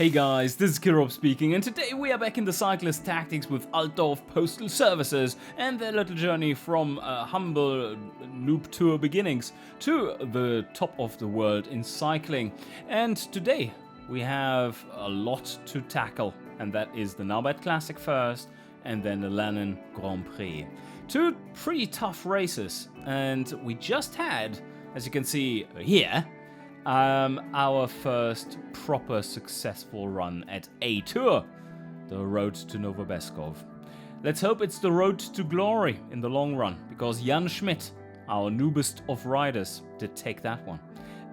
Hey guys, this is Kirop speaking, and today we are back in the Cyclist tactics with Altdorf Postal Services and their little journey from humble noob tour beginnings to the top of the world in cycling. And today we have a lot to tackle, and that is the Nabat Classic first, and then the Lenin Grand Prix. Two pretty tough races, and we just had, as you can see here, our first proper successful run at A Tour, the road to Novobeskov. Let's hope it's the road to glory in the long run, because Jan Schmidt, our noobest of riders, did take that one.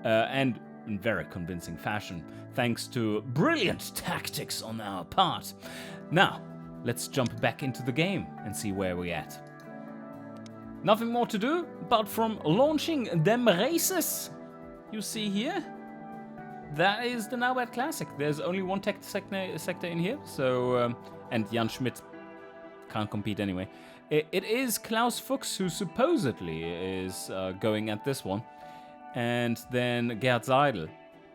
And in very convincing fashion, thanks to brilliant tactics on our part. Now, let's jump back into the game and see where we're at. Nothing more to do, but from launching them races. You see here, that is the Nabat Classic. There's only one tech sector in here, so and Jan Schmidt can't compete anyway. It is Klaus Fuchs who supposedly is going at this one, and then Gerd Seidel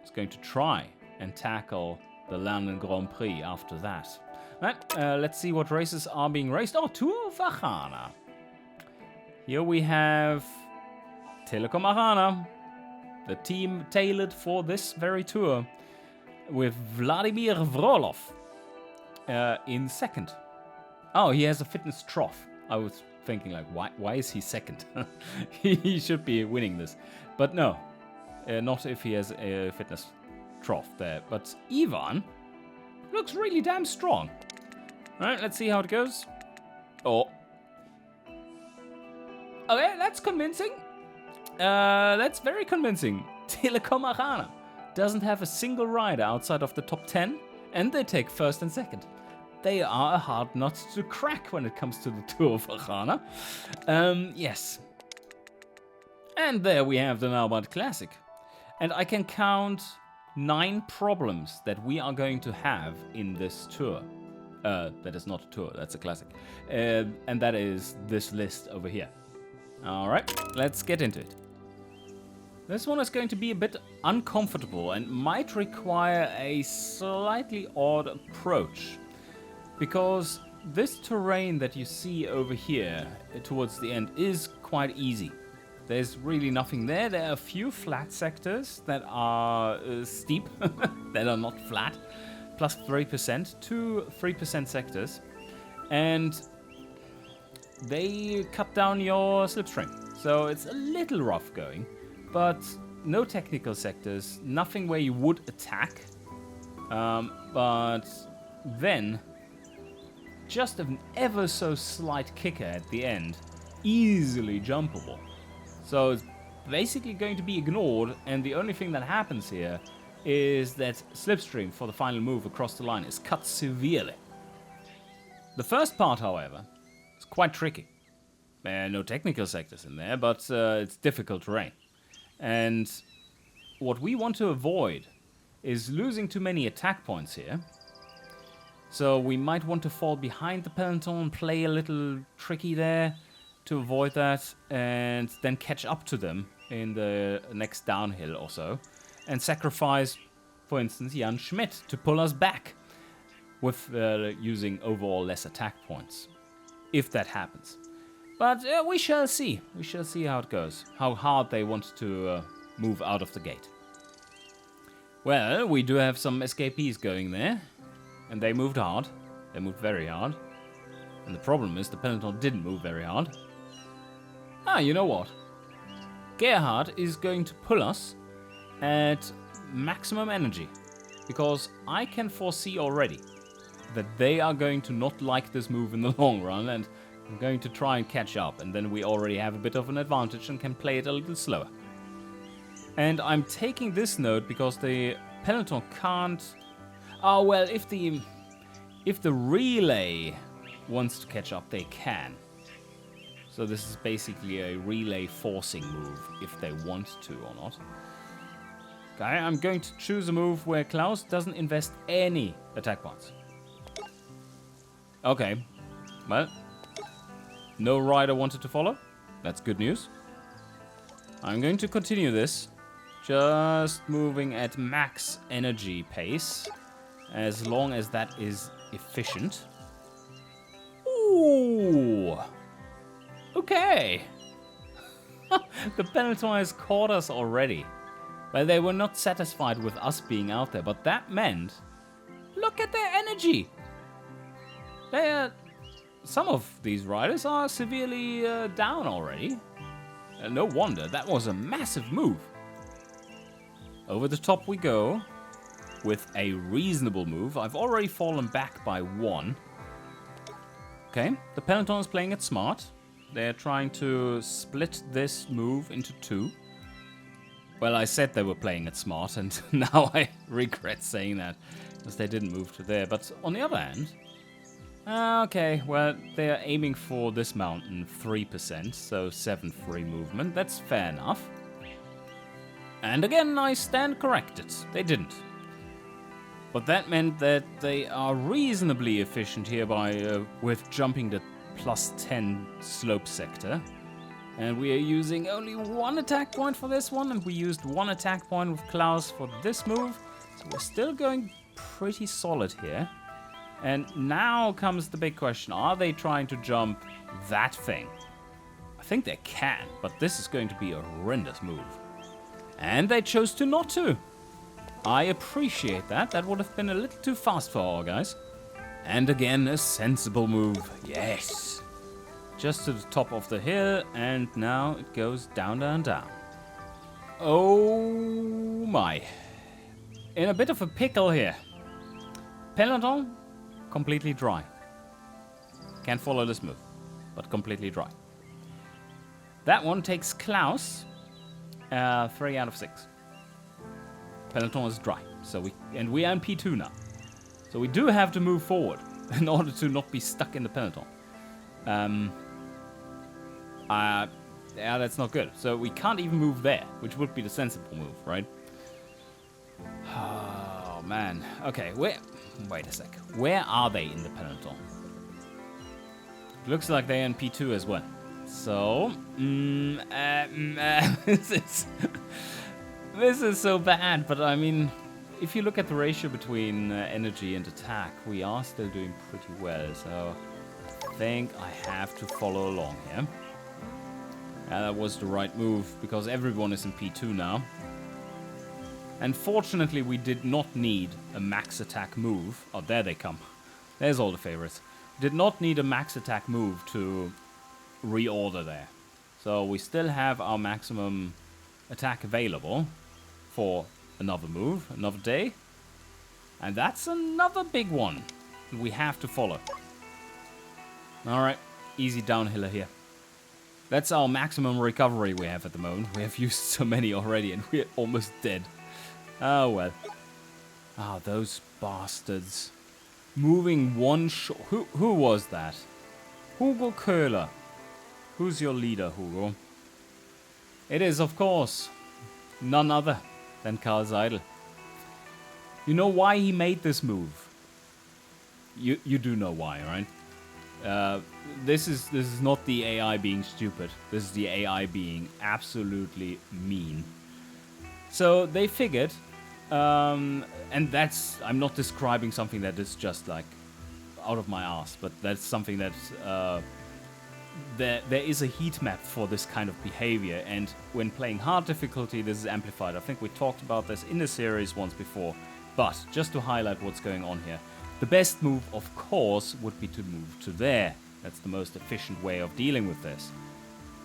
is going to try and tackle the Lenin Grand Prix after that. Right, let's see what races are being raced. Oh, Tour of Achana. Here we have Telekom Achana, the team tailored for this very tour, with Vladimir Vrolov in second. Oh, he has a fitness trough. I was thinking, like, why is he second? He should be winning this. But no, not if he has a fitness trough there. But Ivan looks really damn strong. Alright, let's see how it goes. Oh. Okay, that's convincing. That's very convincing. Telekom Arena doesn't have a single rider outside of the top 10, and they take first and second. They are a hard nut to crack when it comes to the Tour of Arena. Yes. And there we have the Nabat Classic. And I can count 9 problems that we are going to have in this tour. That is not a tour, that's a classic. And that is this list over here. Alright, let's get into it. This one is going to be a bit uncomfortable and might require a slightly odd approach, because this terrain that you see over here towards the end is quite easy. There's really nothing there. There are a few flat sectors that are steep, that are not flat, plus 3%, 2-3% sectors, and they cut down your slipstream. So it's a little rough going. But no technical sectors, nothing where you would attack, but then just an ever so slight kicker at the end, easily jumpable. So it's basically going to be ignored, and the only thing that happens here is that slipstream for the final move across the line is cut severely. The first part, however, is quite tricky. There are no technical sectors in there, but it's difficult terrain. And what we want to avoid is losing too many attack points here. So we might want to fall behind the peloton and play a little tricky there to avoid that, and then catch up to them in the next downhill or so, and sacrifice, for instance, Jan Schmidt to pull us back with using overall less attack points, if that happens. But we shall see. We shall see how it goes. How hard they want to move out of the gate. Well, we do have some escapees going there. And they moved hard. They moved very hard. And the problem is the peloton didn't move very hard. Ah, you know what? Gerhard is going to pull us at maximum energy. Because I can foresee already that they are going to not like this move in the long run, and I'm going to try and catch up, and then we already have a bit of an advantage and can play it a little slower. And I'm taking this note because the peloton can't... Oh, well, if the relay wants to catch up, they can. So this is basically a relay forcing move, if they want to or not. Okay, I'm going to choose a move where Klaus doesn't invest any attack points. Okay, well... No rider wanted to follow. That's good news. I'm going to continue this. Just moving at max energy pace. as long as that is efficient. Ooh! Okay! The peloton has caught us already. Well, they were not satisfied with us being out there, but that meant... Look at their energy! Some of these riders are severely down already. No wonder, that was a massive move. Over the top we go with a reasonable move. I've already fallen back by 1. Okay, the peloton is playing it smart. They're trying to split this move into 2. Well, I said they were playing it smart, and now I regret saying that, because they didn't move to there. But on the other hand, okay, well, they're aiming for this mountain 3%, so 7 free movement. That's fair enough. And again, I stand corrected. They didn't. But that meant that they are reasonably efficient here by with jumping the +10 slope sector. And we are using only 1 attack point for this one, and we used 1 attack point with Klaus for this move. So we're still going pretty solid here. And now comes the big question. Are they trying to jump that thing? I think they can, but this is going to be a horrendous move. And they chose to not to. I appreciate that. That would have been a little too fast for our guys. And again, a sensible move. Yes. Just to the top of the hill, and now it goes down, down, down. Oh my. In a bit of a pickle here. Peloton, completely dry. Can't follow this move, but completely dry. That one takes Klaus 3 out of 6. Peloton is dry, so we are in P2 now. So we do have to move forward in order to not be stuck in the peloton. Yeah, that's not good. So we can't even move there, which would be the sensible move, right? Oh, man. Okay, wait a sec. Where are they in the peloton? Looks like they're in P2 as well. So, this is so bad, but I mean, if you look at the ratio between energy and attack, we are still doing pretty well, so I think I have to follow along here. That was the right move, because everyone is in P2 now. And fortunately, we did not need a max attack move. Oh, there they come. There's all the favorites. Did not need a max attack move to reorder there. So we still have our maximum attack available for another move, another day. And that's another big one we have to follow. Alright, easy downhiller here. That's our maximum recovery we have at the moment. We have used so many already and we're almost dead. Oh well. Ah, those bastards. Moving one shot. Who was that? Hugo Köhler. Who's your leader, Hugo? It is, of course, none other than Karl Seidel. You know why he made this move? You do know why, right? This is not the AI being stupid. This is the AI being absolutely mean. So they figured, and that's, I'm not describing something that is just like out of my ass, but that's something that there is a heat map for this kind of behavior, and when playing hard difficulty, this is amplified. I think we talked about this in the series once before, but just to highlight what's going on here. The best move, of course, would be to move to there. That's the most efficient way of dealing with this.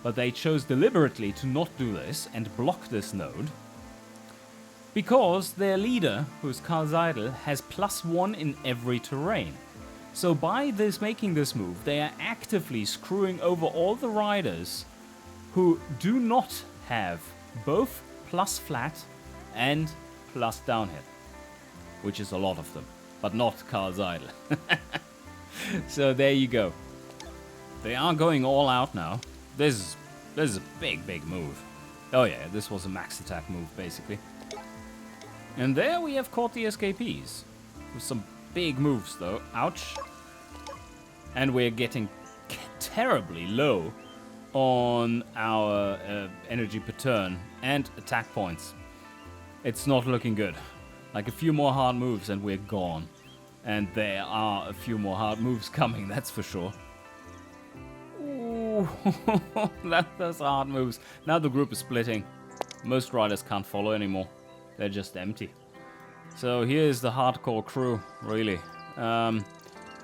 But they chose deliberately to not do this and block this node, because their leader, who's Karl Seidel, has +1 in every terrain. So by this making this move, they are actively screwing over all the riders who do not have both plus flat and plus downhill, which is a lot of them, but not Karl Seidel. So there you go. They are going all out now. This is a big move. Oh yeah, this was a max attack move basically. And there we have caught the escapees with some big moves though. Ouch. And we're getting terribly low on our energy per turn and attack points. It's not looking good. Like a few more hard moves and we're gone. And there are a few more hard moves coming, that's for sure. Ooh, those are hard moves. Now the group is splitting. Most riders can't follow anymore. They're just empty. So here's the hardcore crew, really.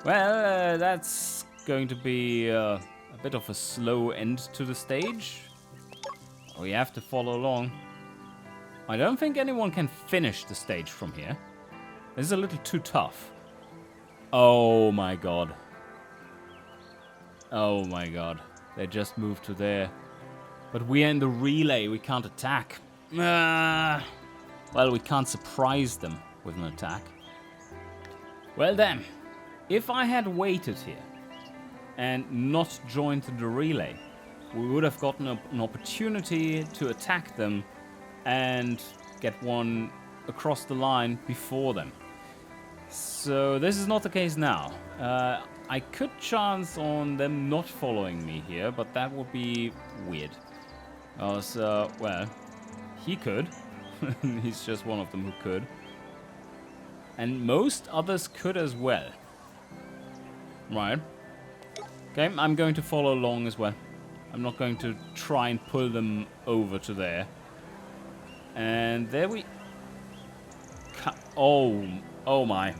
That's going to be a bit of a slow end to the stage. We have to follow along. I don't think anyone can finish the stage from here. This is a little too tough. Oh my god. Oh my god. They just moved to there. But we are in the relay, we can't attack. Well, we can't surprise them with an attack. Well then, if I had waited here and not joined the relay, we would have gotten an opportunity to attack them and get one across the line before them. So this is not the case now. I could chance on them not following me here, but that would be weird. So, well, he could. He's just one of them who could. And most others could as well. Right. Okay, I'm going to follow along as well. I'm not going to try and pull them over to there. And there we... Oh my.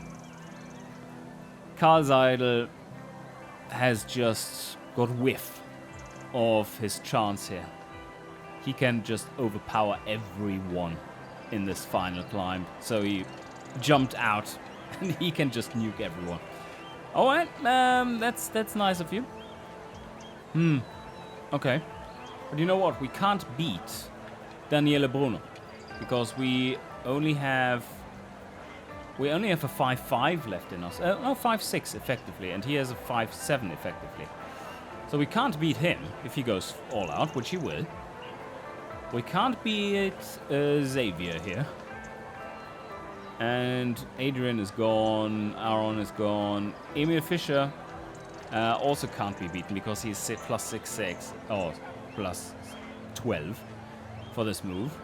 Karl Seidel has just got whiff of his chance here. He can just overpower everyone in this final climb. So he jumped out and he can just nuke everyone. Alright, that's nice of you. Okay. But you know what? We can't beat Daniele Bruno. Because we only have a 5-5 left in us. No, 5-6 effectively, and he has a 5-7 effectively. So we can't beat him if he goes all out, which he will. We can't beat Xavier here. And Adrian is gone, Aaron is gone. Emil Fischer also can't be beaten because he's +6, or +12 for this move.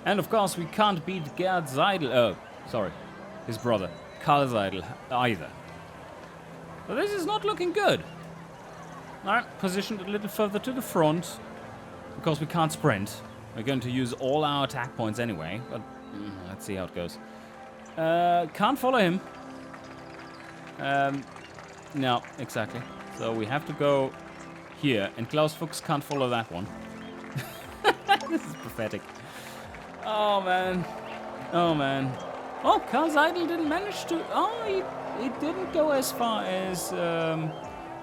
And of course we can't beat Gerd Seidel, his brother, Karl Seidel, either. So this is not looking good. Alright, positioned a little further to the front, because we can't sprint. We're going to use all our attack points anyway, but let's see how it goes. Can't follow him. No, exactly. So we have to go here, and Klaus Fuchs can't follow that one. This is pathetic. Oh man. Oh man. Oh, Karl Seidel didn't manage to... Oh, he didn't go as far as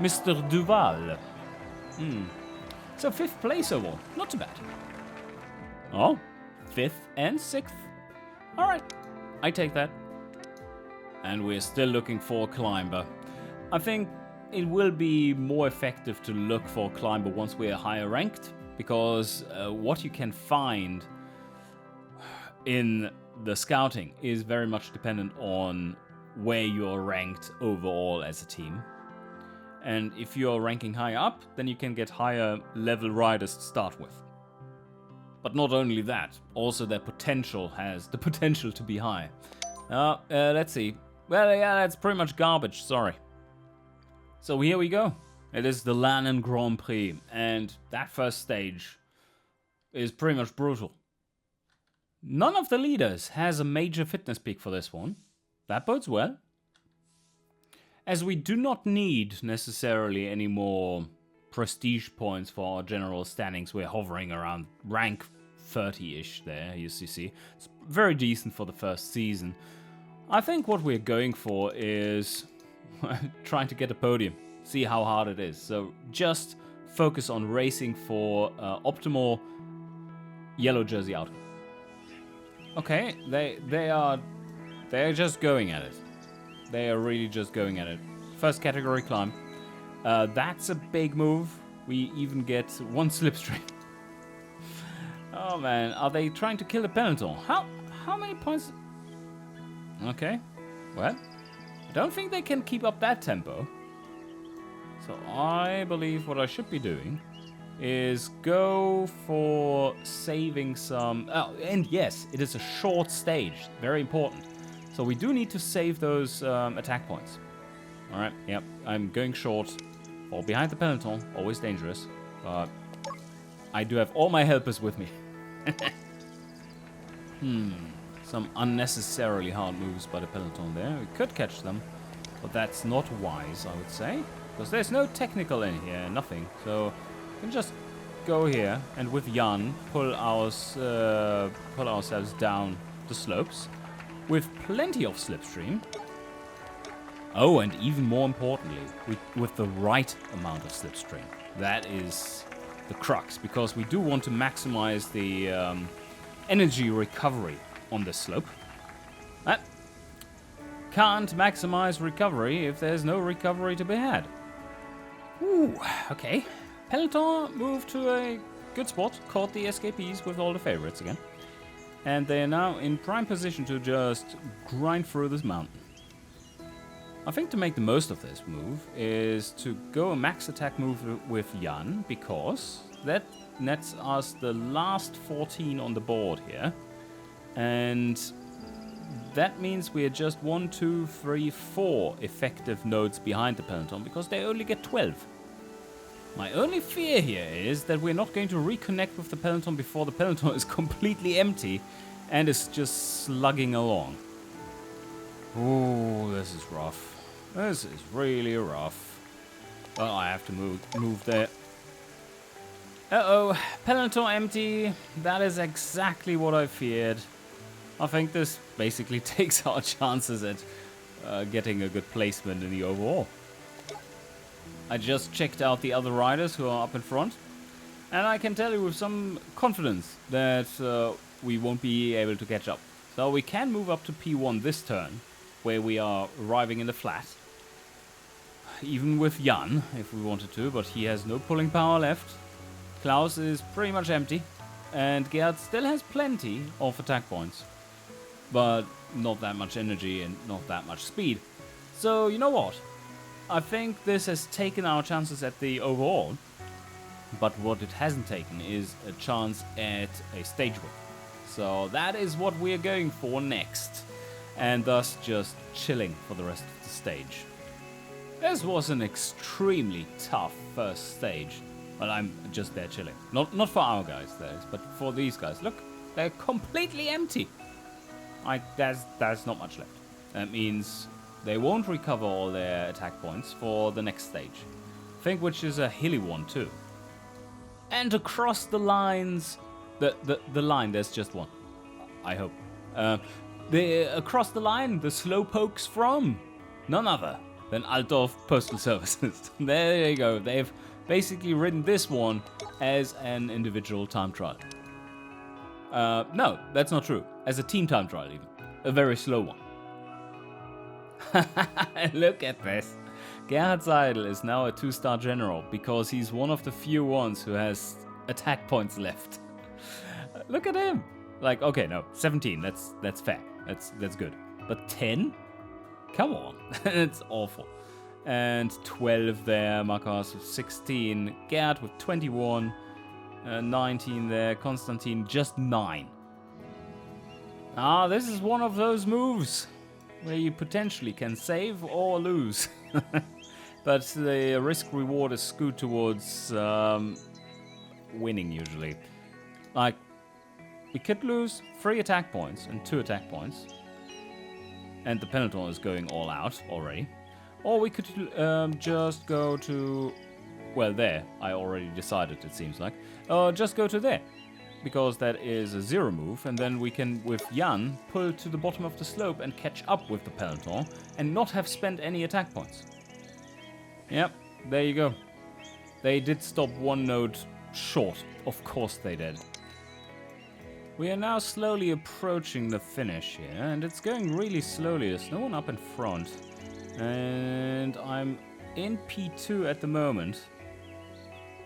Mr. Duval. So 5th place overall. Not too bad. Oh, 5th and 6th. Alright, I take that. And we're still looking for a climber. I think it will be more effective to look for a climber once we are higher ranked. Because what you can find in the scouting is very much dependent on where you're ranked overall as a team. And if you're ranking higher up, then you can get higher level riders to start with. But not only that, also their potential has the potential to be high. Let's see. Well, yeah, that's pretty much garbage, sorry. So here we go. It is the Lenin Grand Prix, and that first stage is pretty much brutal. None of the leaders has a major fitness peak for this one. That bodes well. As we do not need necessarily any more prestige points for our general standings, we're hovering around rank 30-ish there, as you see. It's very decent for the first season. I think what we're going for is trying to get a podium. See how hard it is. So just focus on racing for optimal yellow jersey outcome. Okay, they're just going at it. They are really just going at it. First category climb. That's a big move. We even get 1 slipstream. Oh man, are they trying to kill the peloton? How many points? Okay, well, I don't think they can keep up that tempo. So I believe what I should be doing is go for saving some... Oh, and yes, it is a short stage. Very important. So we do need to save those attack points. Alright, yep, I'm going short. Or behind the peloton, always dangerous. But I do have all my helpers with me. Some unnecessarily hard moves by the peloton there. We could catch them, but that's not wise, I would say. Because there's no technical in here, nothing. So we can just go here and with Jan pull ourselves down the slopes with plenty of slipstream. Oh, and even more importantly, with the right amount of slipstream. That is the crux, because we do want to maximize the energy recovery on this slope. Can't maximize recovery if there's no recovery to be had. Ooh, okay. Peloton moved to a good spot, caught the escapees with all the favorites again. And they're now in prime position to just grind through this mountain. I think to make the most of this move is to go a max attack move with Jan, because that nets us the last 14 on the board here. And that means we are just 1, 2, 3, 4 effective nodes behind the peloton, because they only get 12. My only fear here is that we're not going to reconnect with the peloton before the peloton is completely empty and is just slugging along. Oh, this is rough. This is really rough. Well, I have to move there. Uh-oh, peloton empty. That is exactly what I feared. I think this basically takes our chances at getting a good placement in the overall. I just checked out the other riders who are up in front, and I can tell you with some confidence that we won't be able to catch up. So we can move up to P1 this turn, where we are arriving in the flat. Even with Jan, if we wanted to, but he has no pulling power left. Klaus is pretty much empty, and Gerd still has plenty of attack points, but not that much energy and not that much speed. So, you know what? I think this has taken our chances at the overall, but what it hasn't taken is a chance at a stage win. So that is what we're going for next, and thus just chilling for the rest of the stage. This was an extremely tough first stage, but I'm just there chilling. Not for our guys, that is, but for these guys. Look, they're completely empty. There's not much left. That means they won't recover all their attack points for the next stage. I think which is a hilly one too. And across the lines, the line, there's just one. I hope. Across the line, the slowpokes from none other than Altdorf Postal Services. There you go. They've basically ridden this one as an individual time trial. No, that's not true. As a team time trial even. A very slow one. Look at this. Gerhard Seidel is now a 2-star general because he's one of the few ones who has attack points left. Look at him. Like, okay, no, 17, that's fair. That's good. But 10? Come on. It's awful. And 12 there, Marcos with 16, Gerd with 21, 19 there, Konstantin just 9. This is one of those moves where you potentially can save or lose. But the risk-reward is skewed towards winning, usually. Like, we could lose 3 attack points and 2 attack points. And the peloton is going all out already. Or we could just go to... Well, there. I already decided, it seems like. Just go to there. Because that is a 0 move. And then we can, with Jan, pull to the bottom of the slope and catch up with the peloton. And not have spent any attack points. Yep, there you go. They did stop 1 node short. Of course they did. We are now slowly approaching the finish here. And it's going really slowly. There's no one up in front. And I'm in P2 at the moment.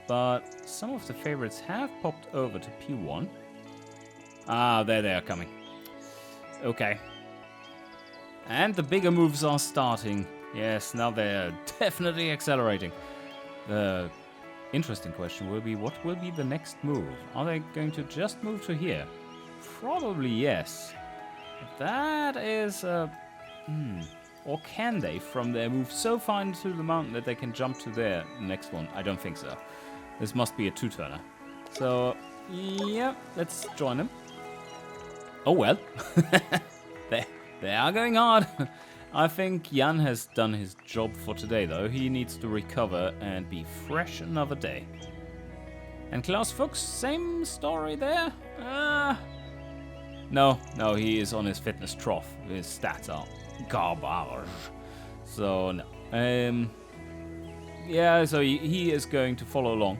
But some of the favorites have popped over to P1. There they are coming. Okay. And the bigger moves are starting. Yes, now they're definitely accelerating. The interesting question will be, what will be the next move? Are they going to just move to here? Probably yes. That is Or can they, from there, move so far into the mountain that they can jump to their next one? I don't think so. This must be a two-turner. So, yeah, let's join them. Oh, well. they are going hard. I think Jan has done his job for today, though. He needs to recover and be fresh another day. And Klaus Fuchs, same story there? No, he is on his fitness trough. His stats are garbage. So, no. Yeah, so he is going to follow along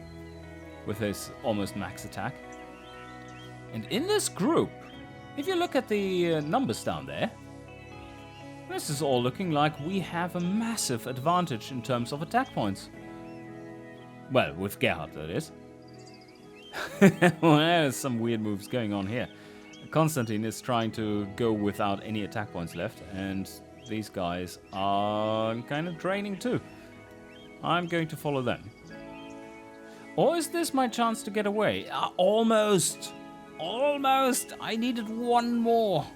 with his almost max attack. And in this group, if you look at the numbers down there, this is all looking like we have a massive advantage in terms of attack points. Well, with Gerhard, that is. Well, there's some weird moves going on here. Konstantin is trying to go without any attack points left, and these guys are kind of draining too. I'm going to follow them. Or is this my chance to get away? Almost! Almost! I needed one more.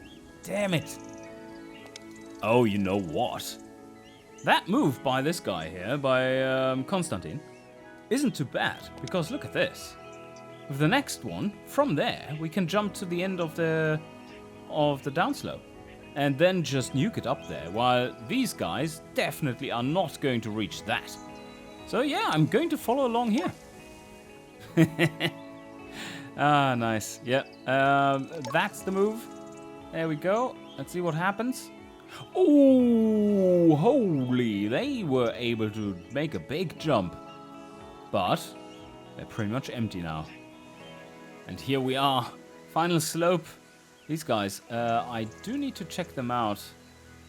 Damn it. Oh, you know what? That move by this guy here, by Konstantin, isn't too bad, because look at this. With the next one, from there, we can jump to the end of the downslope and then just nuke it up there, while these guys definitely are not going to reach that. So yeah, I'm going to follow along here. Ah, nice. Yeah, that's the move. There we go. Let's see what happens. Oh, holy, they were able to make a big jump. But they're pretty much empty now. And here we are, final slope. These guys, I do need to check them out.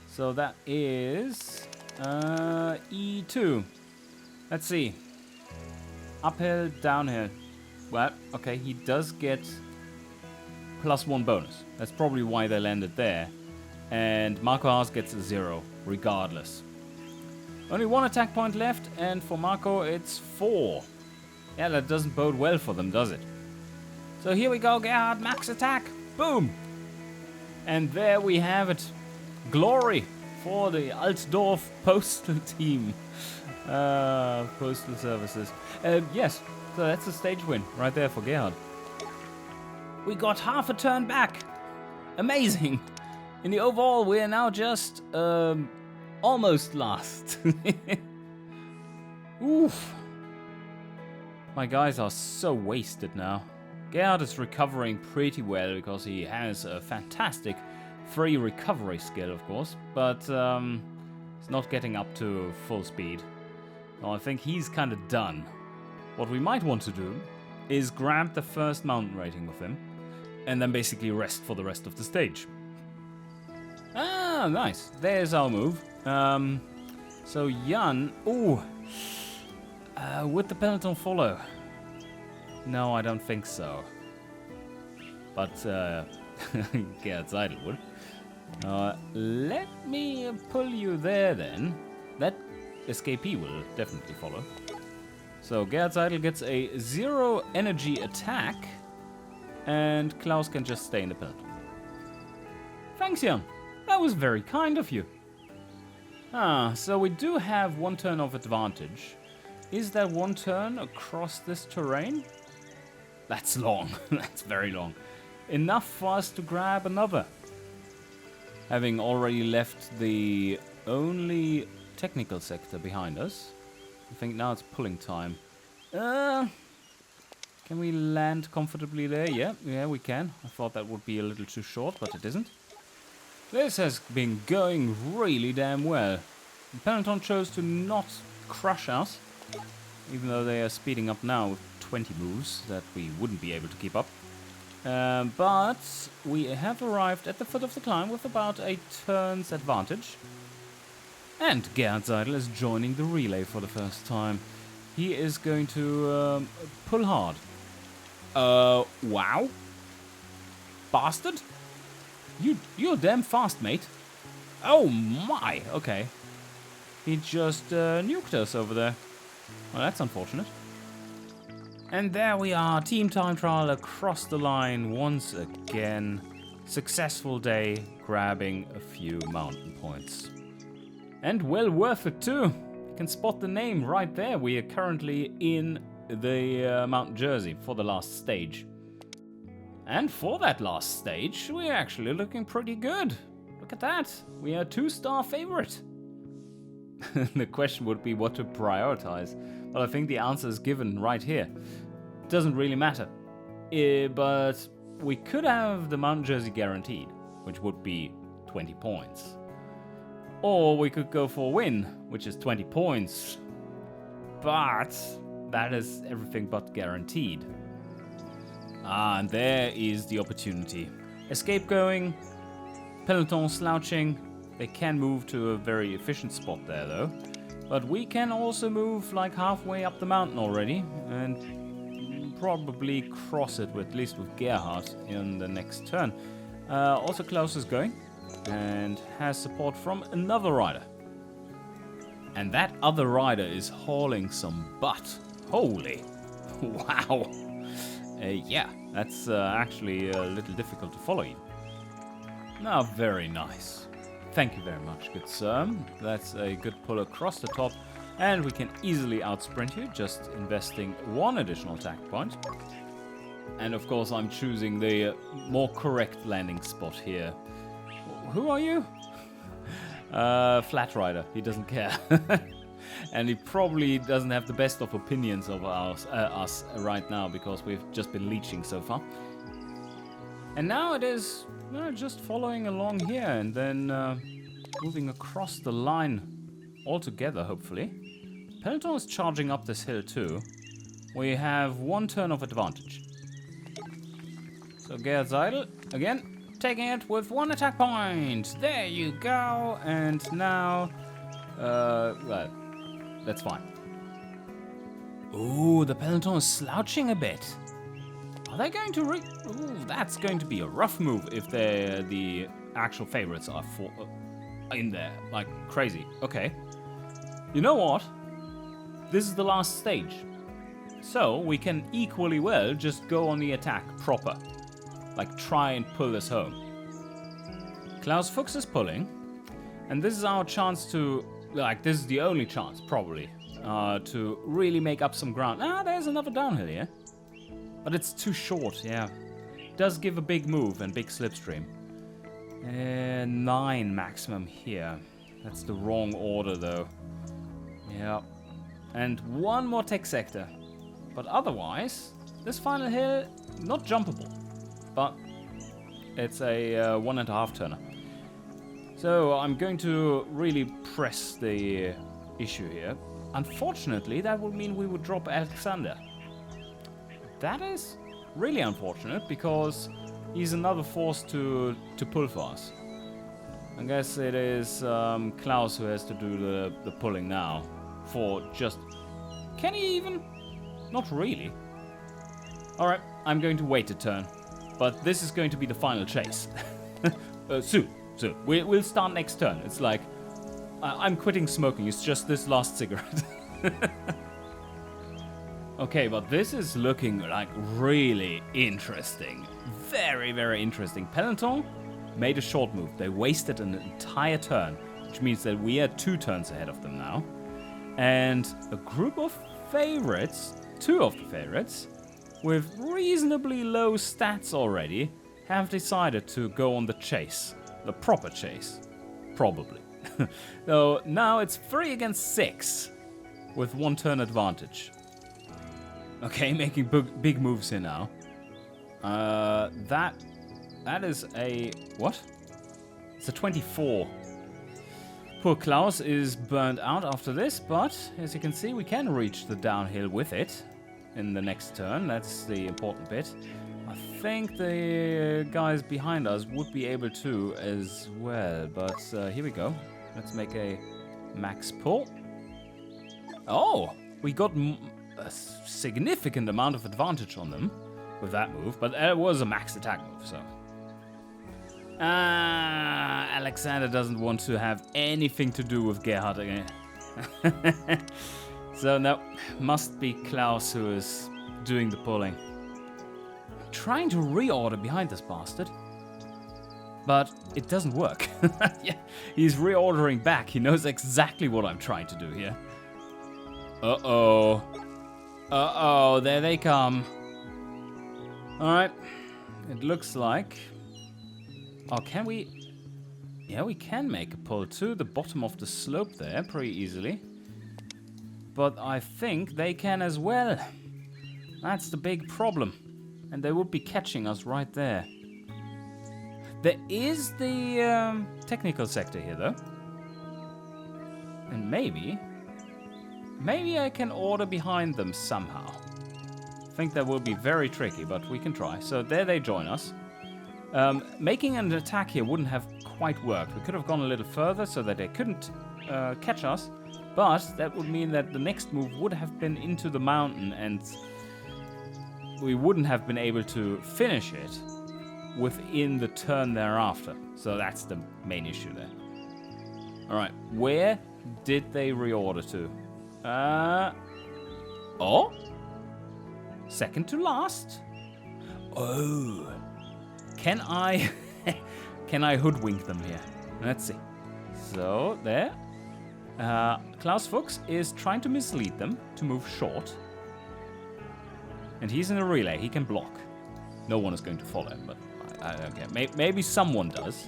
So that is E2. Let's see. Uphill, downhill. Well, okay, he does get +1 bonus. That's probably why they landed there. And Marco Haas gets a 0, regardless. Only 1 attack point left, and for Marco it's 4. Yeah, that doesn't bode well for them, does it? So here we go, Gerhard, max attack. Boom! And there we have it. Glory for the Altdorf postal team. Postal services. Yes, so that's a stage win right there for Gerhard. We got half a turn back. Amazing. In the overall, we are now just almost last. Oof. My guys are so wasted now. Gerhard is recovering pretty well because he has a fantastic free recovery skill, of course, but he's not getting up to full speed. So I think he's kind of done. What we might want to do is grab the first mountain rating with him and then basically rest for the rest of the stage. Ah, nice. There's our move. So Jan... Ooh. Would the peloton follow? No, I don't think so. But, Gerhard Seidel would. Let me pull you there then. That escapee will definitely follow. So Gerhard Seidel gets a 0 energy attack. And Klaus can just stay in the peloton. Thanks, Jan. That was very kind of you. So we do have 1 turn of advantage. Is that 1 turn across this terrain? That's long. That's very long. Enough for us to grab another. Having already left the only technical sector behind us, I think now it's pulling time. Can we land comfortably there? Yeah, we can. I thought that would be a little too short, but it isn't. This has been going really damn well. The peloton chose to not crush us, even though they are speeding up now with 20 moves that we wouldn't be able to keep up. But we have arrived at the foot of the climb with about a turn's advantage. And Gerhard Seidel is joining the relay for the first time. He is going to pull hard. Wow. Bastard. You're damn fast, mate. Oh my, okay. He just nuked us over there. Well, that's unfortunate. And there we are, team time trial across the line once again. successful day grabbing a few mountain points. And well worth it too. You can spot the name right there. We are currently in the Mount Jersey for the last stage. And for that last stage, we're actually looking pretty good. Look at that. We are a 2-star favorite. The question would be what to prioritize. Well, I think the answer is given right here. It doesn't really matter. But we could have the Mount Jersey guaranteed, which would be 20 points. Or we could go for a win, which is 20 points. But that is everything but guaranteed. And there is the opportunity. Escape going, peloton slouching. They can move to a very efficient spot there though. But we can also move like halfway up the mountain already and probably cross it, at least with Gerhard in the next turn. Also Klaus is going and has support from another rider. And that other rider is hauling some butt. Holy, wow. Yeah, that's actually a little difficult to follow you. Now, very nice. Thank you very much, good sir. That's a good pull across the top. And we can easily outsprint you, just investing 1 additional attack point. And of course, I'm choosing the more correct landing spot here. Who are you? Flat rider. He doesn't care. And he probably doesn't have the best of opinions of us right now, because we've just been leeching so far. And now it is just following along here and then moving across the line altogether, hopefully. Peloton is charging up this hill too. We have 1 turn of advantage. So Gerhard Seidel, again, taking it with 1 attack point. There you go. And now, well, that's fine. Ooh, the peloton is slouching a bit. Are they going to Ooh, that's going to be a rough move if the actual favorites are in there, like crazy. Okay. You know what? This is the last stage. So we can equally well just go on the attack proper. Like try and pull this home. Klaus Fuchs is pulling. And this is our chance to, like, this is the only chance, probably, to really make up some ground. Ah, there's another downhill here. But it's too short, yeah. It does give a big move and big slipstream. 9 maximum here. That's the wrong order, though. Yeah. And 1 more tech sector. But otherwise, this final hill, not jumpable. But it's a 1.5 turner. So I'm going to really press the issue here. Unfortunately, that would mean we would drop Alexander. That is really unfortunate, because he's another force to pull for us. I guess it is Klaus who has to do the pulling now. For just... Can he even? Not really. Alright, I'm going to wait a turn. But this is going to be the final chase. Soon. We'll start next turn. It's like... I'm quitting smoking. It's just this last cigarette. Okay, but this is looking like really interesting. Very, very interesting. Peloton made a short move. They wasted an entire turn, which means that we are 2 turns ahead of them now. And a group of favorites, 2 of the favorites, with reasonably low stats already, have decided to go on the chase. The proper chase. Probably. So now it's 3 against 6, with 1 turn advantage. Okay, making big moves here now. That is a... What? It's a 24. Poor Klaus is burned out after this, but as you can see, we can reach the downhill with it in the next turn. That's the important bit. I think the guys behind us would be able to as well, but here we go. Let's make a max pull. Oh, we got a significant amount of advantage on them with that move, but it was a max attack move, so. Alexander doesn't want to have anything to do with Gerhard again. So no, must be Klaus who is doing the pulling. Trying to reorder behind this bastard. But it doesn't work. Yeah, he's reordering back. He knows exactly what I'm trying to do here. Uh-oh. Uh-oh, there they come. Alright. It looks like... Oh, can we... Yeah, we can make a pull to the bottom of the slope there pretty easily. But I think they can as well. That's the big problem. And they would be catching us right there. There is the technical sector here, though. And maybe I can order behind them somehow. I think that will be very tricky, but we can try. So there they join us. Making an attack here wouldn't have quite worked. We could have gone a little further so that they couldn't catch us. But that would mean that the next move would have been into the mountain, and we wouldn't have been able to finish it within the turn thereafter. So that's the main issue there. Alright, where did they reorder to? Oh? Second to last? Oh. Can I... can I hoodwink them here? Let's see. So, there. Klaus Fuchs is trying to mislead them to move short. And he's in a relay. He can block. No one is going to follow him, but I don't care. Maybe someone does.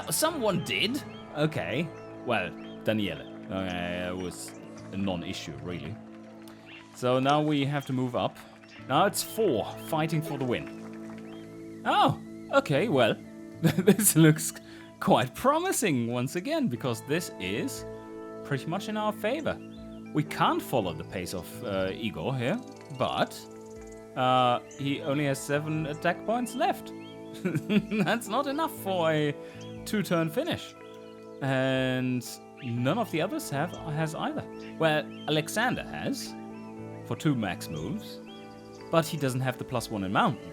Someone did? Okay. Well, Daniele. It was a non-issue, really. So now we have to move up. Now it's 4, fighting for the win. Oh, okay, well. This looks quite promising once again, because this is pretty much in our favor. We can't follow the pace of Igor here, but he only has 7 attack points left. That's not enough for a 2-turn finish. And none of the others has either. Well, Alexander has, for 2 max moves, but he doesn't have the +1 in mountain.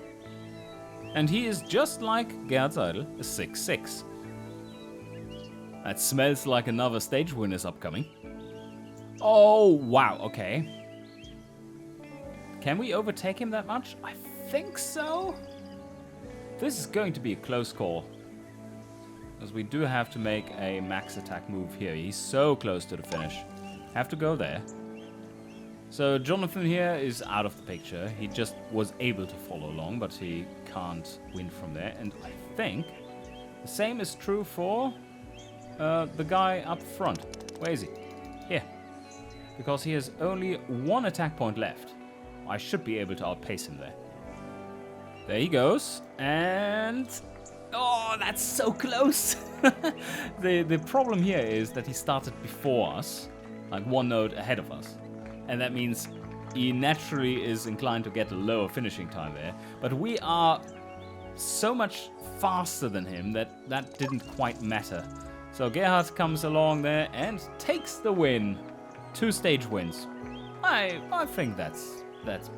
And he is just like Gerhard Seidel, a 6-6. That smells like another stage win is upcoming. Oh, wow, okay. Can we overtake him that much? I think so. This is going to be a close call. Because we do have to make a max attack move here. He's so close to the finish. Have to go there. So Jonathan here is out of the picture. He just was able to follow along, but he can't win from there. And I think the same is true for the guy up front. Where is he? Here. Because he has only 1 attack point left. I should be able to outpace him there. There he goes. And... oh, that's so close! The problem here is that he started before us. Like 1 node ahead of us. And that means he naturally is inclined to get a lower finishing time there. But we are so much faster than him that that didn't quite matter. So Gerhard comes along there and takes the win. 2 stage wins. I think that's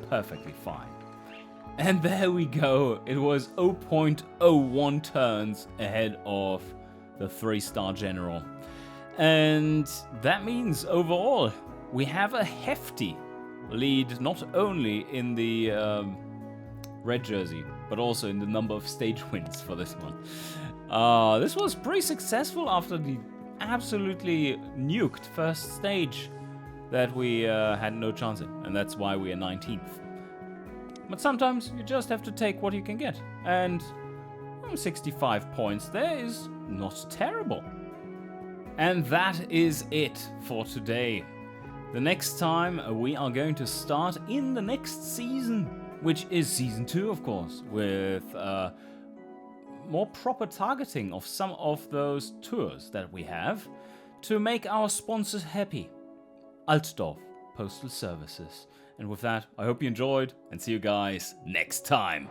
perfectly fine. And there we go. It was 0.01 turns ahead of the 3-star general. And that means overall we have a hefty lead, not only in the red jersey, but also in the number of stage wins for this one. This was pretty successful after the absolutely nuked first stage that we had no chance in, and that's why we are 19th. But sometimes you just have to take what you can get, and 65 points there is not terrible. And that is it for today. The next time we are going to start in the next season, which is season 2, of course, with more proper targeting of some of those tours that we have to make our sponsors happy. Altdorf Postal Services. And with that, I hope you enjoyed, and see you guys next time.